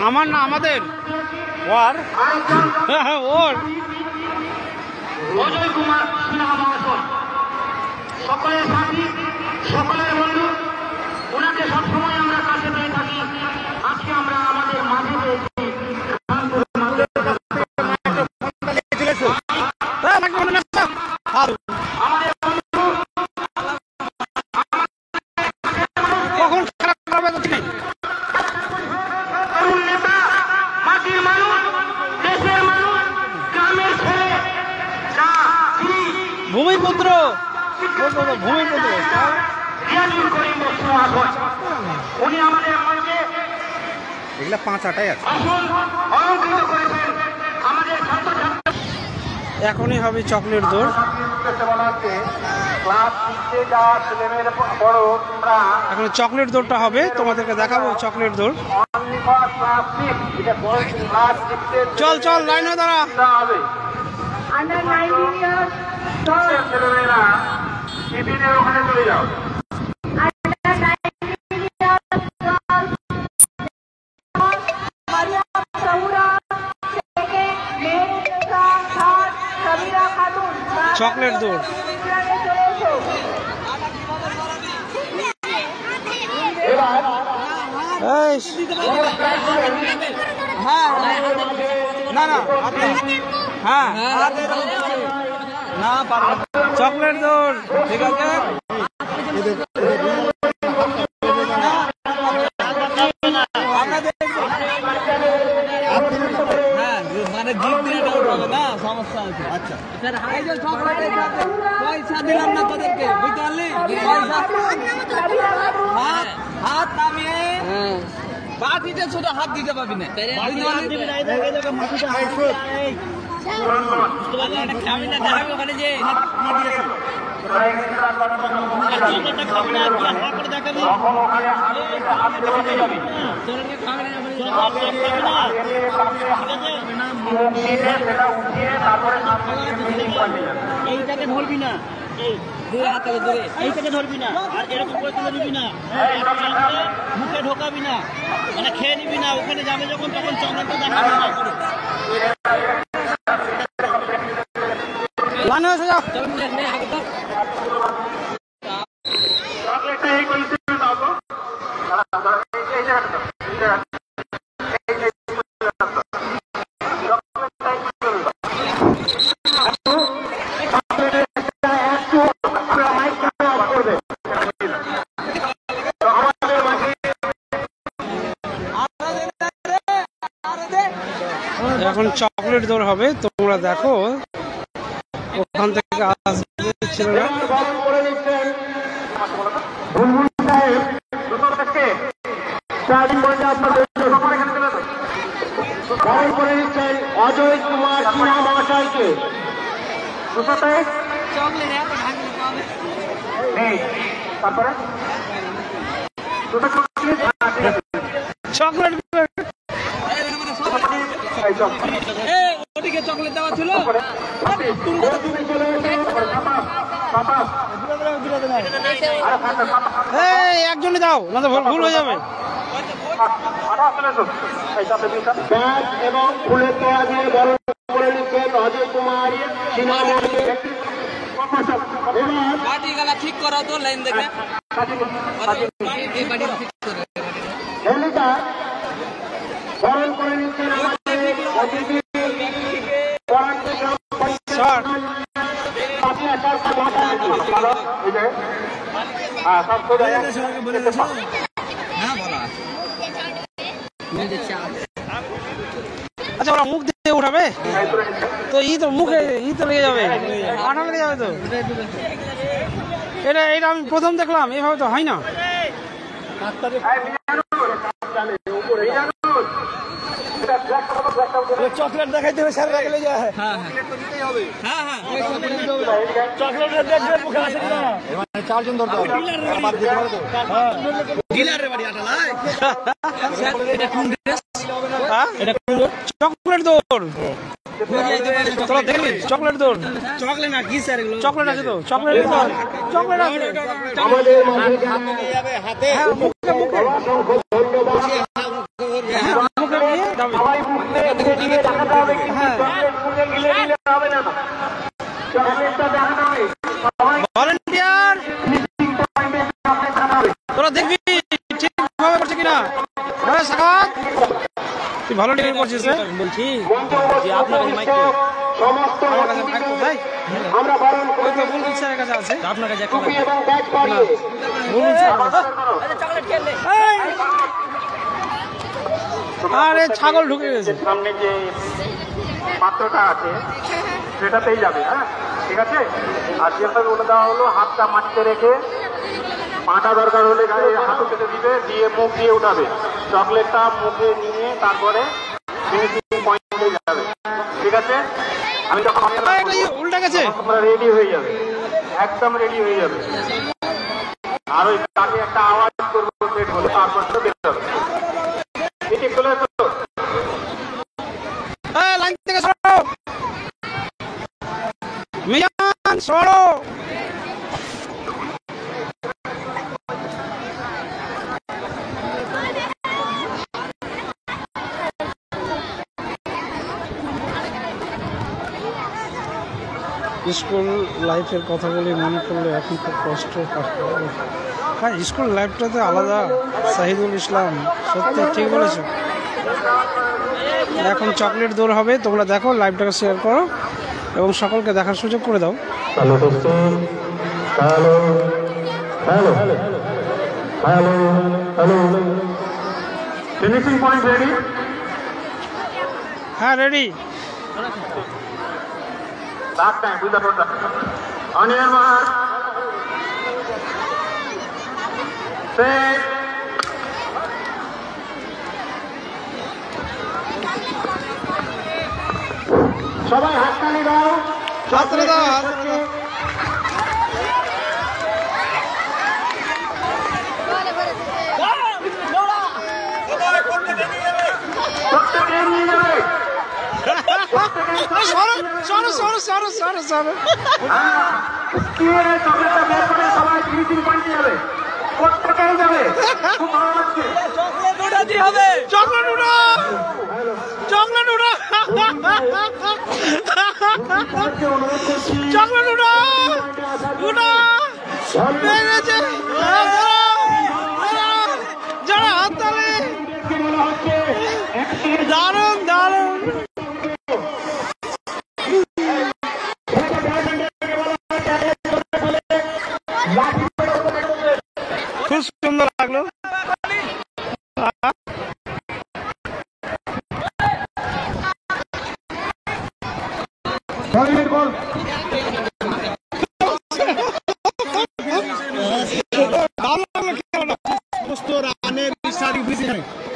আমার না আমাদের ওর অজয় কুমার সিনহা মহাশয় সকলের সাথী, সকলের বন্ধু, ওনাকে সবসময় আমরা কাছে পেয়ে থাকি। আজকে আমরা আমাদের মাঝে পেয়েছি খানপুর মাদ্রাসা। কখন খারাপ করবে নেতা, মাটির মানুষ, দেশের মানুষ, গ্রামের ছেলে, ভূমিপুত্র ভূমিপুত্র রিয়াজুল করিম বক্সী মহাশয় উনি আমাদের মঞ্চে এগুলা 5-8টাই আছে। আসন অলঙ্কৃত করেছেন। আমাদের ছাত্রছাত্রী এখনই হবে চকলেট দৌড়। এখন চকলেট দৌড়টা হবে, তোমাদেরকে দেখাবো চকলেট দৌড়। চল চল লাইনে দাঁড়া। Under 19 years, ছেলেমেয়েরা টিফিনের ওখানে চলে যাও। under 19 years, Maria Saura, second, Mehrunisa, third, Kabira Khatun. Chocolate দৌড়। এই হ্যাঁ না না হ্যাঁ না পারবে চকলেট দৌড়, ঠিক আছে। মানে জিপ দিয়ে হবে না, সমস্যা আছে। আচ্ছা এই যে চকলেটের সাথে পয়সা দিলাম না তোদেরকে, বুঝতে পারলি? হাত নামিয়ে পা দিতে শুধু হাত দিতে পারবি না, ওখানে যে এইটাকে ধরবি না। এই থেকে ধরবি না, আর এরকম করে তুলে দিবি না, মুখে ঢোকাবি না, মানে খেয়ে নিবি না। ওখানে যাবে যখন তখন চন্দনটা দেখাবি না। এখন চকলেট দৌড় হবে, তোমরা দেখো ওখান থেকে আসবে ছেলেরা। অজয় কুমার সিনহা মহাশয়কে চকলেট চকলেট দেওয়া ছিল। একজনই দাও, না তো ভুল হয়ে যাবে। এবং ফুলের তোয়া দিয়ে বরণ করে নিচ্ছেন অজয় কুমার সিনহা মহাশয়। ঠিক করা তো লাইন দেখে বরণ করে নিচ্ছেন আচ্ছা, ওরা মুখ দিয়ে উঠাবে তো তো মুখে তো লেগে যাবে, আঠা লেগে যাবে তো। এটা আমি প্রথম দেখলাম, এভাবে তো হয় না। চকলেট দেখাইতে হবে, স্যার রাখলে যায়। চারজন ধরতে হবে। চকলেট দৌড়, তোরা দেখলি? চকলেট দৌড়, চকলেট না কি স্যার, এগুলো চকলেট আছে তো, চকলেট চকলেট আছে। ভলেন্টিয়ার তোরা দেখবি ঠিকভাবে করছে কিনা। তুই ভলেন্টিয়ার করছিস? বলছি আমার কাছে মাইক কোথায়? বুলবুল স্যারের কাছে আছে। আপনার কাছে আরে ছাগল ঢুকে গেছে। সামনে যে পাত্রটা আছে সেটাতেই যাবে। হ্যাঁ, ঠিক আছে। আর যেভাবে বলে দেওয়া হলো, হাতটা মাটিতে রেখে পাটা দরকার হলে হাতে পেতে দিবে, দিয়ে মুখ দিয়ে উঠাবে। চকলেটটা মুখে নিয়ে তারপরে ফিনিশিং পয়েন্টে যাবে। ঠিক আছে? আমি যখন উল্টা গেছে, রেডি হয়ে যাবে, একদম রেডি হয়ে যাবে। আর ওই তাকে একটা আওয়াজ করবো সেট হলে তারপর বেরোতে হবে। ঠিক চলে এসো। লাইন থেকে সরো, মিজান সরো। স্কুল লাইফের কথাগুলি মনে করলে এখন খুব কষ্ট। হ্যাঁ, স্কুল লাইফটাতে আলাদা। শাহিদুল ইসলাম সত্যি ঠিক বলেছ। এখন চকলেট দৌড় হবে, তোমরা দেখো, লাইভটাকে শেয়ার করো এবং সকলকে দেখার সুযোগ করে দাও। Finishing point ready? হ্যাঁ, ready. Last time, with the total. On your mark. Set. সবাই হাততালি দাও। হাততালি দাও, সরো সরো সরো সরো সরো। চকলেটটা বের করে সবাই ফিনিশিং পয়েন্টে যাবে, প্রত্যেকেই যাবে। খুব ভালো লাগছে। চকলেট উড়া চকলেট উড়া চকলেট উড়া উড়া পেয়ে গেছে। যারা হাততালি, দারুণ দারুণ, খুব সুন্দর লাগলো।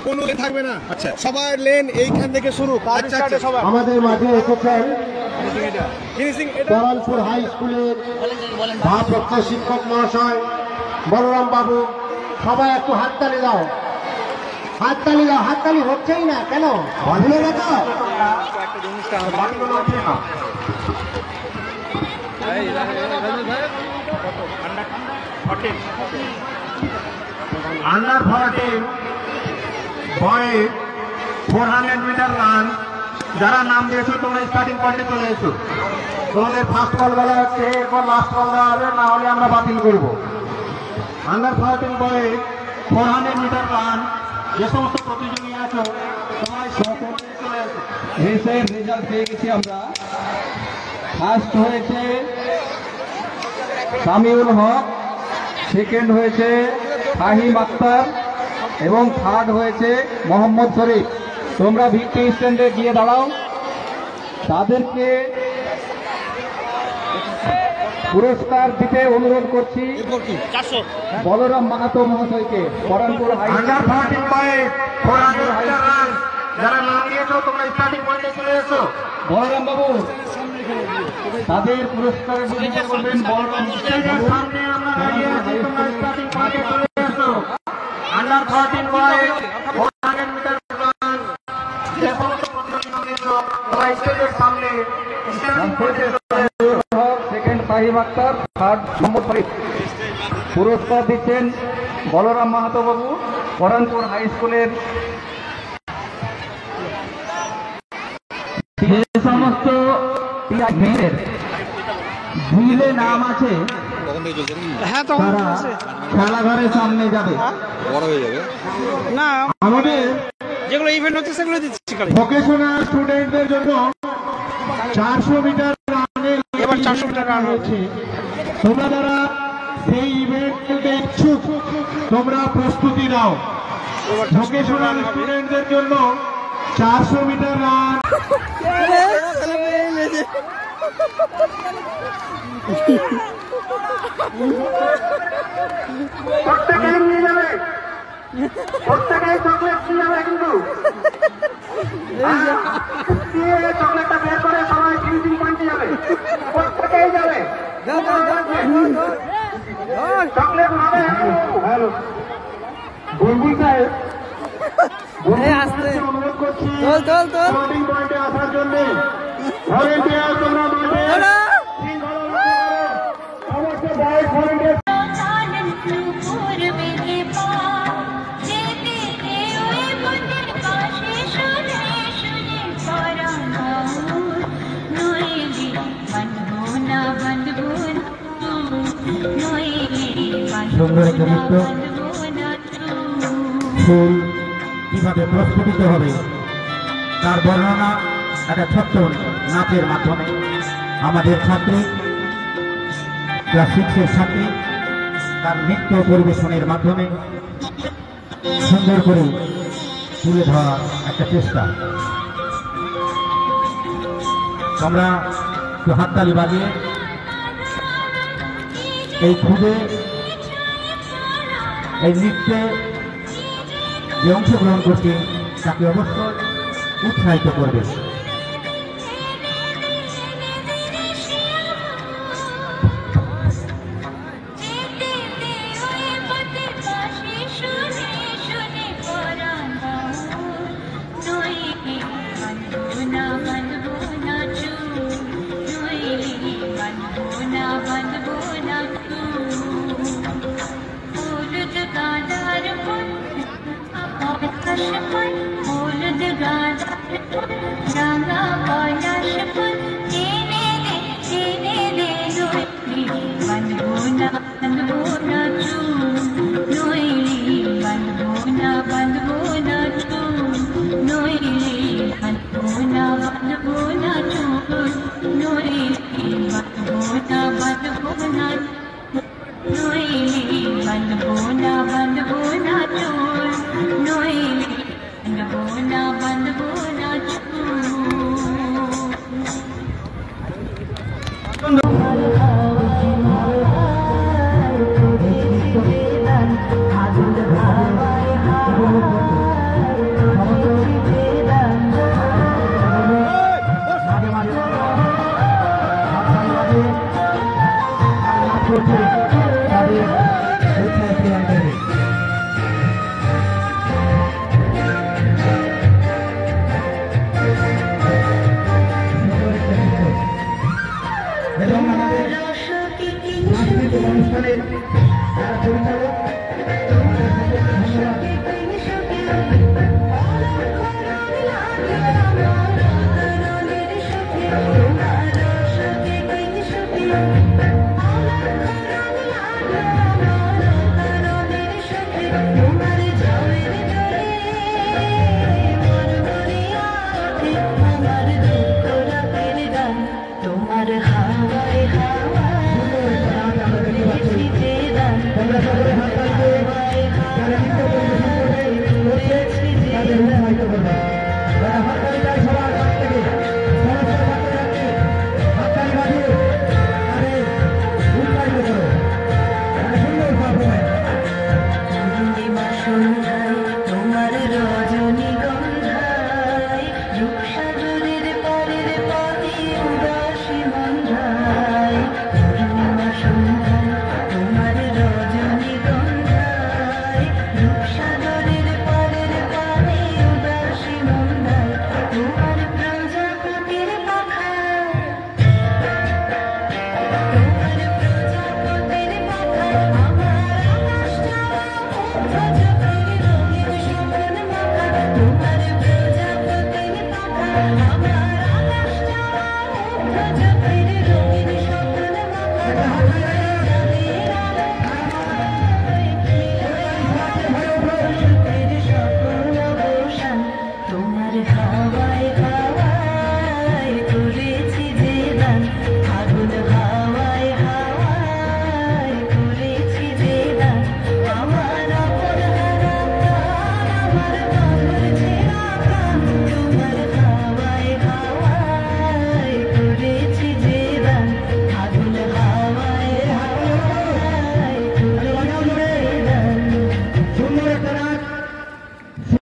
কোনো থাকবে না, আচ্ছা সবার লেন এইখান থেকে শুরু। আমাদের মাঝে এসেছেন বহরমপুর হাই স্কুলের ভারপ্রাপ্ত শিক্ষক মহাশয় বলরাম বাবু। সবাই একটু হাততালি দাও, হাততালি দাও। হাততালি হচ্ছেই না কেন? ভুলে গেছো? আন্ডার 14 বয়ে 400 মিটার রান। যারা নাম দিয়েছো তোমরা স্টার্টিং পয়েন্টে চলে এসো। তোমাদের ফার্স্ট বল বলা হচ্ছে, এরপর লাস্ট বল দেওয়া হবে, না হলে আমরা বাতিল করব। আন্ডার 14 বয়ে 400 মিটার রান। যে সমস্ত প্রতিযোগী আছো সবাই চলে এসো। রেসের রেজাল্ট পেয়ে গেছি আমরা। ফার্স্ট হয়েছে সামিউল হক, সেকেন্ড হয়েছে ফাহিম আক্তার এবং থার্ড হয়েছে মোহাম্মদ শরীফ। তোমরা ভিক্টরি স্ট্যান্ডে গিয়ে দাঁড়াও। তাদেরকে পুরস্কার দিতে অনুরোধ করছি বলরাম মাহাতো মহাশয়কে। বহরমপুর হাই আন্ডার 14 বয়ে 400 মিটার রান। যারা নাম দিয়েছো তোমরা স্টার্টিং পয়েন্টে চলে এসো। বলরাম বাবু তাদের পুরস্কার করবেন। বলরাম সামনে আমরা দাঁড়িয়ে আছি, তোমরা স্টার্টিং পয়েন্টে চলে এসো। আন্ডার 14 বয়ে 400 মিটার রান। যে সমস্ত প্রতিযোগী দিয়েছো তোমরা স্টেজের সামনে স্টার্টিং পয়েন্টে চলে এসো। সেকেন্ড ফাহিম আক্তার, থার্ড মোহাম্মদ শরীফ। পুরস্কার দিচ্ছেন বলরাম মাহাতো বাবু, বহরমপুর হাই স্কুলের। যে সমস্ত মেয়েদের ঝুলে নাম আছে হ্যাঁ তখন তারা খেলাঘরের সামনে যাবে। না আমাদের যেগুলো ইভেন্ট হচ্ছে সেগুলো দিচ্ছি। ভোকেশনাল স্টুডেন্টদের জন্য 400 মিটার রানের এবার 400 মিটার রান হচ্ছে। তোমরা যারা সেই ইভেন্টে ইচ্ছুক তোমরা প্রস্তুতি নাও। ভোকেশনাল স্টুডেন্টদের জন্য 400 মিটার রান। প্রত্যেকেই নিয়ে যাবে, প্রত্যেকেই চকলেট নিয়ে যাবে। কিন্তু চকলেটটা বের করে সবাই ফিনিশিং পয়েন্টে যাবে, প্রত্যেকেই যাবে। চকলেট হবে। হ্যালো বুলবুল সাহেব, অনুরোধ করছি স্টার্টিং পয়েন্টে আসার জন্য। ভলেন্টিয়ার তোমরা মাঠে অবশ্য বয়েজ ভলেন্টিয়ার। সুন্দর একটা নৃত্য, ফুল কিভাবে প্রস্ফুটিত হবে তার বর্ণনা একটা ছোট্ট নাচের মাধ্যমে আমাদের ছাত্রী ক্লাস 6-এর ছাত্রী তার নৃত্য পরিবেশনের মাধ্যমে সুন্দর করে তুলে ধরার একটা চেষ্টা। তোমরা একটু হাততালি বাজিয়ে এই খুদে এই নৃত্যে যে অংশগ্রহণ করছে তাকে অবশ্যই উৎসাহিত করবে। বন্ধু Gracias.